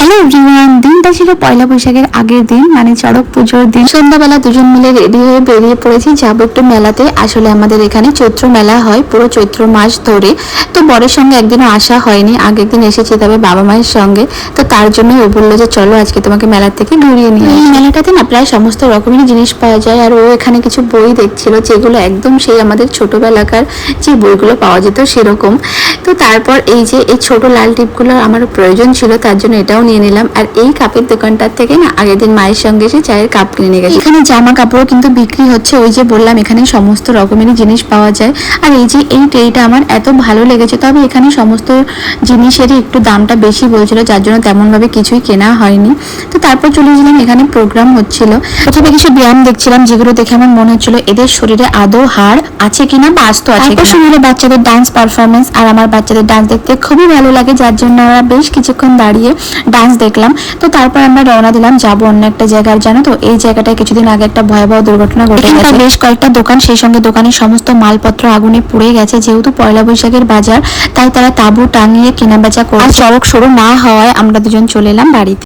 Hello everyone, দিনটা ছিল পয়লা বৈশাখের আগের দিন, মানে চড়ক পুজোর দিন। সন্ধ্যাবেলা দুজন মিলে রেডি হয়ে বেরিয়ে পড়েছি, যাবো একটু মেলাতে। আসলে আমাদের এখানে চৈত্র মেলা হয় পুরো চৈত্র মাস ধরে। তো বরের সঙ্গে একদিনও আসা হয়নি, আগের দিন এসেছি তবে বাবা মায়ের সঙ্গে। তো তার জন্য ও বললো যে চলো আজকে তোমাকে মেলা থেকে ঘুরিয়ে নিয়ে। এই মেলাটাতে না প্রায় সমস্ত রকমের জিনিস পাওয়া যায়। আর ও এখানে কিছু বই দেখছিল যেগুলো একদম সেই আমাদের ছোটবেলাকার যে বইগুলো পাওয়া যেত সেরকম। তো তারপর এই যে এই ছোট লাল টিপগুলো আমার প্রয়োজন ছিল, তার জন্য এটাও নিয়ে নিলাম। আর এই কাপের দোকানটার থেকে না আগের দিন মায়ের সঙ্গে এসে চায়ের কাপ কিনে নিয়ে গেছি। এখানে জামা কাপড়ও কিন্তু বিক্রি হচ্ছে, ওই যে বললাম এখানে সমস্ত রকমেরই জিনিস পাওয়া যায়। আর এই যে এই ট্রেটা আমার এত ভালো লেগেছে, তবে এখানে সমস্ত জিনিসেরই একটু দামটা বেশি বলছিল, যার জন্য তেমন ভাবে কিছুই কেনা হয়নি। তো তারপর চলে গেলাম, এখানে প্রোগ্রাম হচ্ছিল। প্রথমে কিছু ব্যায়াম দেখছিলাম যেগুলো দেখে আমার মনে হচ্ছিল এদের শরীরে আদৌ হাড় আছে কিনা বা আস্ত আছে। তারপর শুরু হলো বাচ্চাদের ডান্স পারফরমেন্স। আর আমার বাচ্চাদের ডান্স দেখতে খুবই ভালো লাগে, যার জন্য আমরা বেশ কিছুক্ষণ দাঁড়িয়ে ডান্স দেখলাম। তো তারপর আমরা রওনা দিলাম, যাবো অন্য একটা জায়গায়। জানো তো এই জায়গাটায় কিছুদিন আগে একটা ভয়াবহ দুর্ঘটনা ঘটে গেছে। বেশ কয়েকটা দোকান, সেই সঙ্গে দোকানের সমস্ত মালপত্র আগুনে পুড়ে গেছে। যেহেতু পয়লা বৈশাখের বাজার, তাই তারা তাঁবু টাঙিয়ে কেনাবেচা করে চড়ক শুরু না হওয়ায় আমরা দুজন চলে এলাম বাড়িতে।